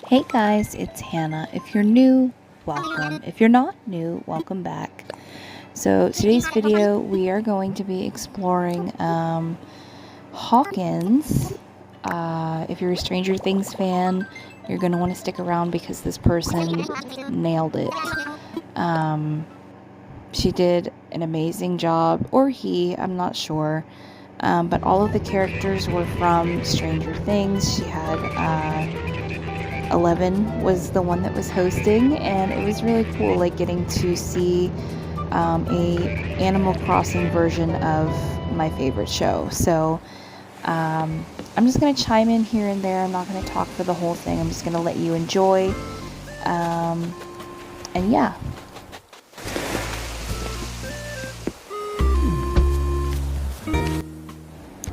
Hey guys, it's Hannah. If you're new, welcome. If you're not new, welcome back. So today's video, we are going to be exploring Hawkins. If you're a Stranger Things fan, you're going to want to stick around because this person nailed it. She did an amazing job, or he, I'm not sure. But all of the characters were from Stranger Things. She had 11 was the one that was hosting, and it was really cool, like getting to see a Animal Crossing version of my favorite show. So I'm just going to chime in here and there. I'm not going to talk for the whole thing. I'm just going to let you enjoy. And yeah.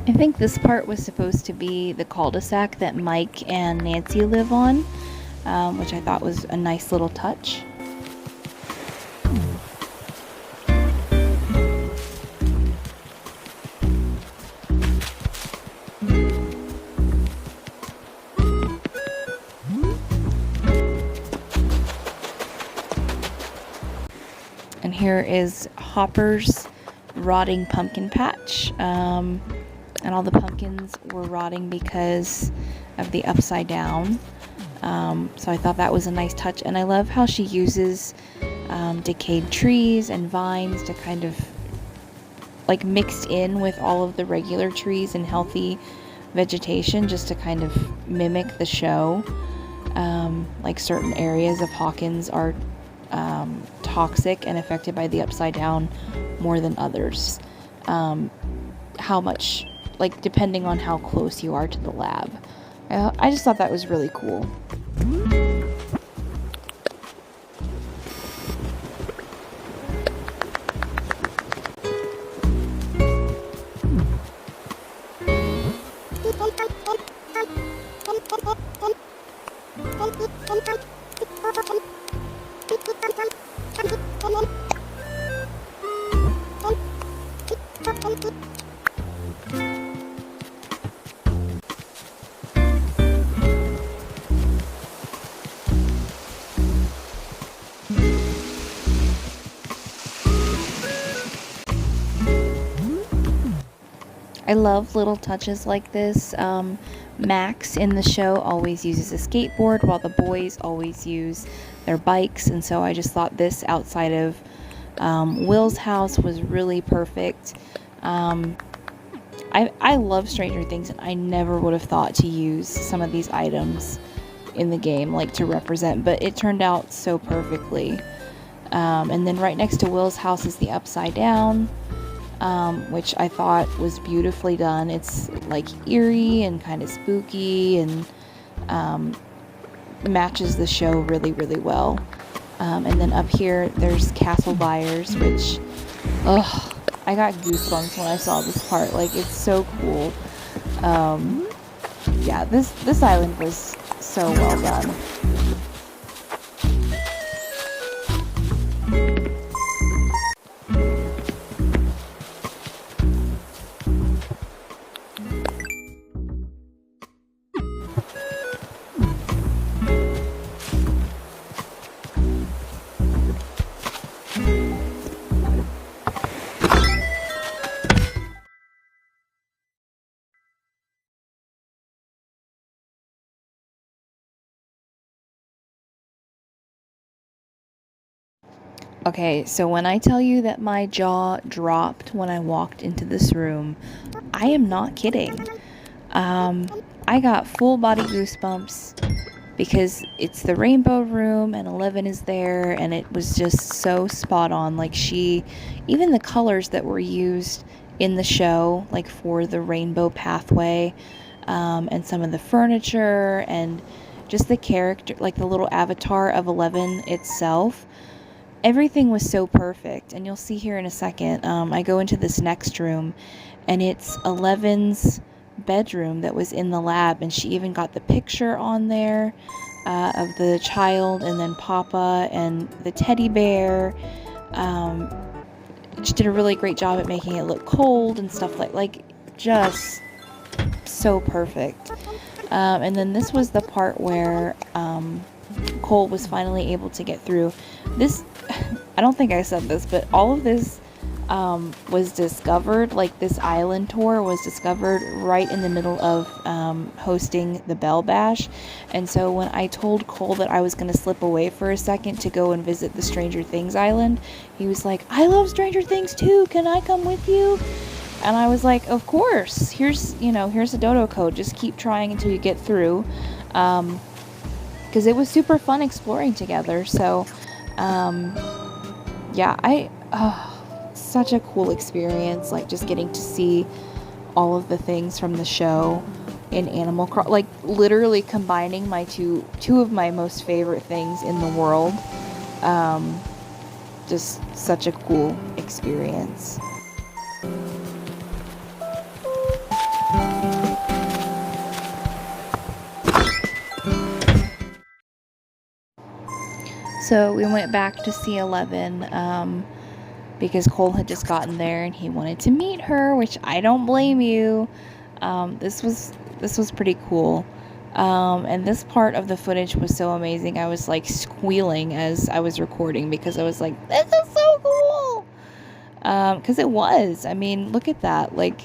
I think this part was supposed to be the cul-de-sac that Mike and Nancy live on, which I thought was a nice little touch. And here is Hopper's rotting pumpkin patch. And all the pumpkins were rotting because of the upside down. So I thought that was a nice touch. And I love how she uses decayed trees and vines to kind of like mixed in with all of the regular trees and healthy vegetation, just to kind of mimic the show. Like certain areas of Hawkins are toxic and affected by the upside down more than others. How much, like, depending on how close you are to the lab. I just thought that was really cool. I love little touches like this. Max in the show always uses a skateboard, while the boys always use their bikes, and so I just thought this outside of Will's house was really perfect. I love Stranger Things, and I never would have thought to use some of these items in the game, like to represent, but it turned out so perfectly. And then right next to Will's house is the upside down, which I thought was beautifully done. It's like eerie and kind of spooky, and matches the show really, really well. And then up here there's Castle Byers, which, I got goosebumps when I saw this part. Like, it's so cool. Yeah, this island was so well done. Okay, so when I tell you that my jaw dropped when I walked into this room, I am not kidding. I got full body goosebumps because it's the rainbow room and 11 is there, and it was just so spot on. Like, even the colors that were used in the show, like for the rainbow pathway, and some of the furniture and just the character, like the little avatar of 11 itself. Everything was so perfect, and you'll see here in a second. I go into this next room, and it's 11's bedroom that was in the lab, and she even got the picture on there of the child, and then Papa and the teddy bear. She did a really great job at making it look cold and stuff like just so perfect. And then this was the part where Cole was finally able to get through. This, I don't think I said this, but all of this was discovered, like this island tour was discovered right in the middle of hosting the Bell Bash. And so when I told Cole that I was going to slip away for a second to go and visit the Stranger Things island, he was like, I love Stranger Things too, can I come with you? And I was like, of course, here's a dodo code, just keep trying until you get through, because it was super fun exploring together. So yeah, such a cool experience, like just getting to see all of the things from the show in Animal Crossing, like literally combining my two of my most favorite things in the world. Just such a cool experience. So we went back to see 11 because Cole had just gotten there and he wanted to meet her, which I don't blame you. This was pretty cool. And this part of the footage was so amazing. I was like squealing as I was recording because I was like, this is so cool. Because it was. I mean, look at that. Like,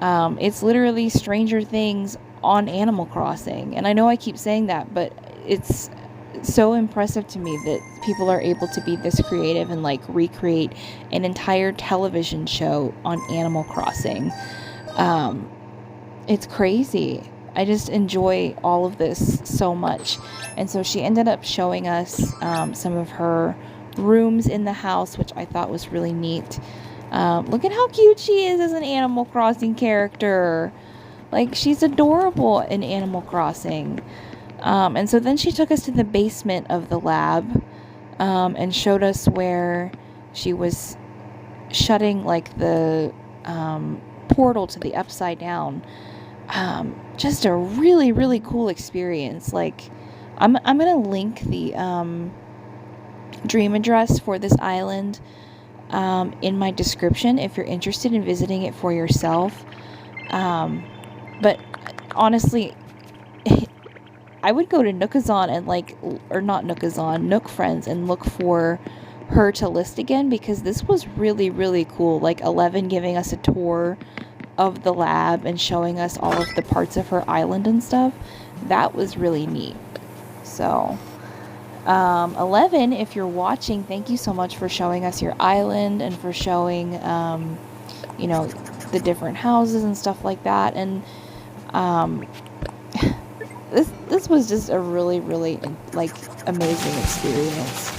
it's literally Stranger Things on Animal Crossing. And I know I keep saying that, but it's so impressive to me that people are able to be this creative and like recreate an entire television show on Animal Crossing. It's crazy. I just enjoy all of this so much. And so she ended up showing us some of her rooms in the house, which I thought was really neat. Look at how cute she is as an Animal Crossing character. Like, she's adorable in Animal Crossing. And so then she took us to the basement of the lab and showed us where she was shutting like the portal to the Upside Down. Just a really, really cool experience. Like, I'm gonna link the dream address for this island in my description if you're interested in visiting it for yourself. But honestly, I would go to Nookazon and not Nookazon, Nook Friends, and look for her to list again, because this was really, really cool. Like 11 giving us a tour of the lab and showing us all of the parts of her island and stuff. That was really neat. So 11, if you're watching, thank you so much for showing us your island and for showing the different houses and stuff like that. And this was just a really, really like amazing experience.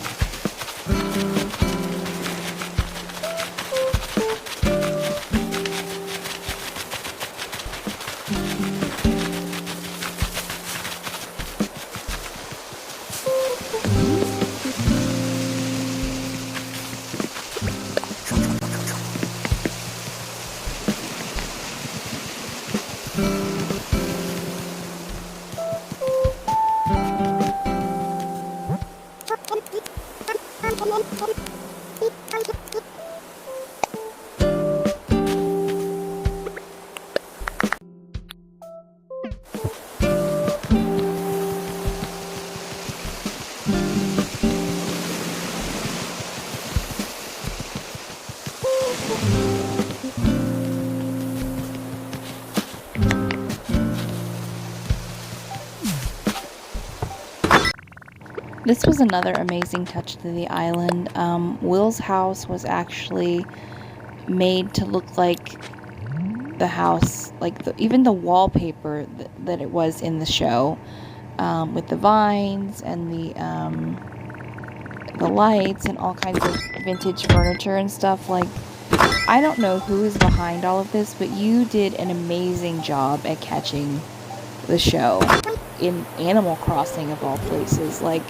This was another amazing touch to the island. Will's house was actually made to look like the house, like even the wallpaper that it was in the show, with the vines and the lights and all kinds of vintage furniture and stuff. Like, I don't know who is behind all of this, but you did an amazing job at catching the show in Animal Crossing of all places. Like,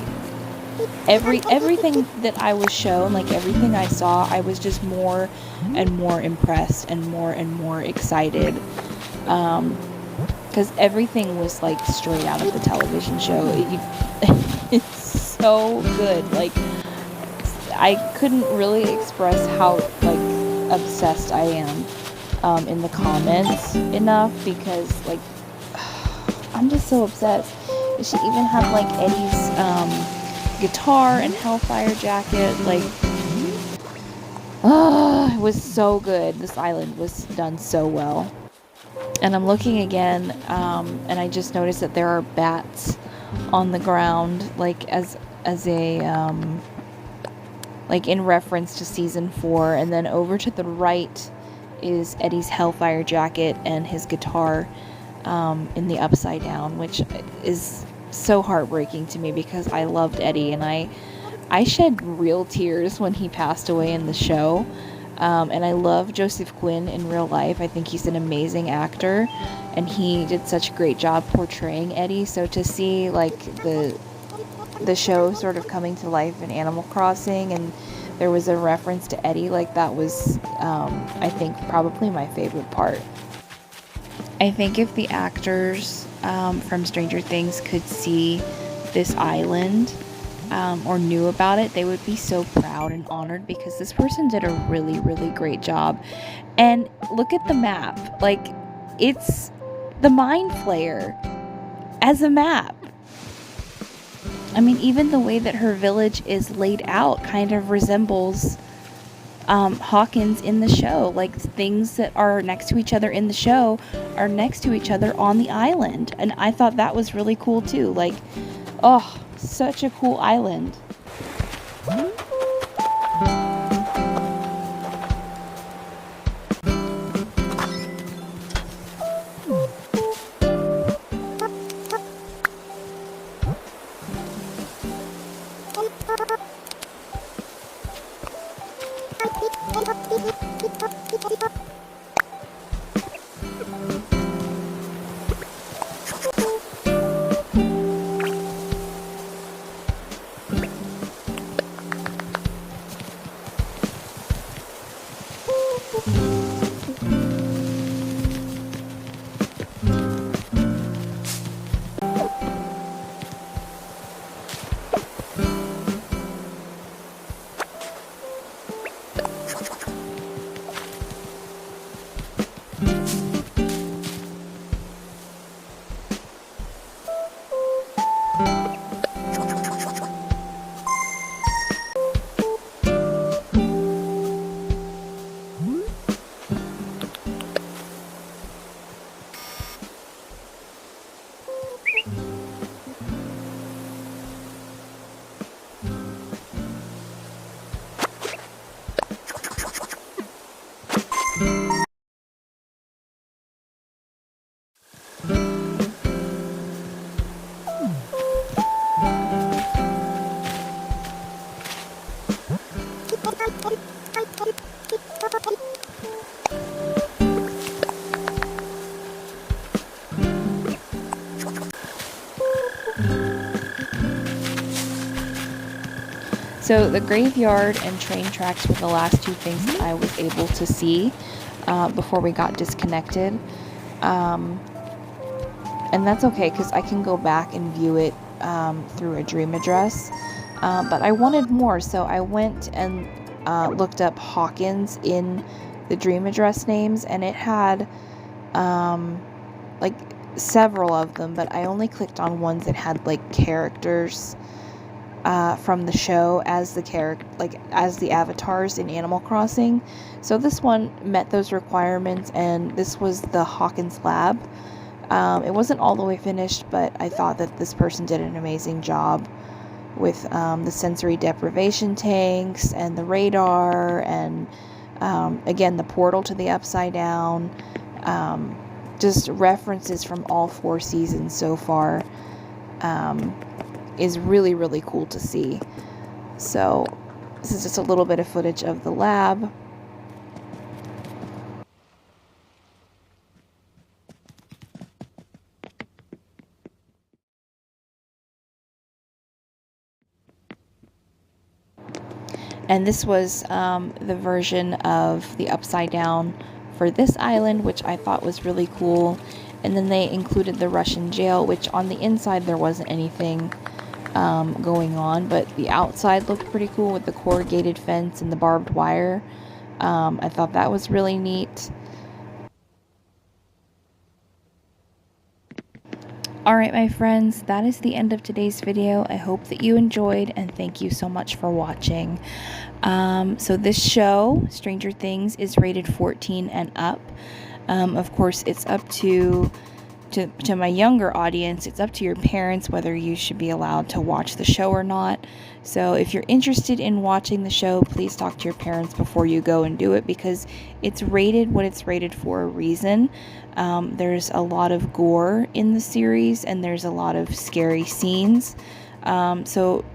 everything that I was shown, like everything I saw, I was just more and more impressed and more excited, because everything was like straight out of the television show. It's so good. Like, I couldn't really express how like obsessed I am in the comments enough, because like I'm just so obsessed. She even had like Eddie's guitar and Hellfire jacket. Like, it was so good. This island was done so well. And I'm looking again, and I just noticed that there are bats on the ground, like as a like in reference to season 4. And then over to the right is Eddie's Hellfire jacket and his guitar in the upside down, which is so heartbreaking to me because I loved Eddie, and I shed real tears when he passed away in the show. And I love Joseph Quinn in real life. I think he's an amazing actor, and he did such a great job portraying Eddie. So to see like the show sort of coming to life in Animal Crossing, and there was a reference to Eddie, like that was I think probably my favorite part. I think if the actors from Stranger Things could see this island or knew about it, they would be so proud and honored because this person did a really, really great job. And look at the map. Like, it's the Mind Flayer as a map. I mean, even the way that her village is laid out kind of resembles Hawkins in the show. Like, things that are next to each other in the show are next to each other on the island. And I thought that was really cool too. Like, oh, such a cool island. So the graveyard and train tracks were the last two things that I was able to see before we got disconnected. And that's okay because I can go back and view it through a dream address. But I wanted more, so I went and looked up Hawkins in the dream address names, and it had like several of them, but I only clicked on ones that had like characters from the show as as the avatars in Animal Crossing. So this one met those requirements, and this was the Hawkins Lab. It wasn't all the way finished, but I thought that this person did an amazing job with the sensory deprivation tanks and the radar, and again the portal to the Upside Down. Just references from all 4 seasons so far. Is really, really cool to see. So this is just a little bit of footage of the lab. And this was the version of the Upside Down for this island, which I thought was really cool. And then they included the Russian jail, which on the inside there wasn't anything going on, but the outside looked pretty cool with the corrugated fence and the barbed wire. I thought that was really neat. Alright, my friends, that is the end of today's video. I hope that you enjoyed, and thank you so much for watching. So this show, Stranger Things, is rated 14 and up. Of course, it's up to my younger audience. It's up to your parents whether you should be allowed to watch the show or not. So if you're interested in watching the show, please talk to your parents before you go and do it, because it's rated what it's rated for a reason. There's a lot of gore in the series, and there's a lot of scary scenes. So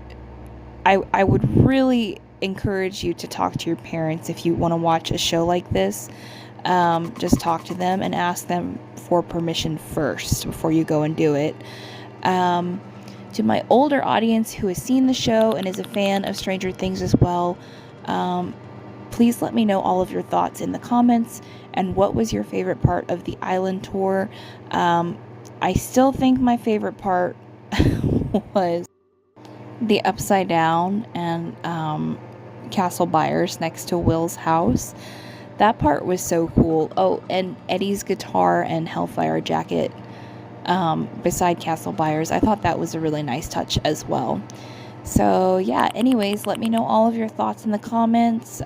I would really encourage you to talk to your parents if you want to watch a show like this. Just talk to them and ask them for permission first before you go and do it. To my older audience who has seen the show and is a fan of Stranger Things as well, please let me know all of your thoughts in the comments, and what was your favorite part of the island tour. I still think my favorite part was the Upside Down and Castle Byers next to Will's house. That part was so cool. Oh, and Eddie's guitar and Hellfire jacket beside Castle Byers. I thought that was a really nice touch as well. So yeah, anyways, let me know all of your thoughts in the comments.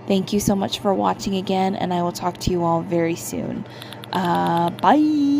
Thank you so much for watching again, and I will talk to you all very soon. Bye!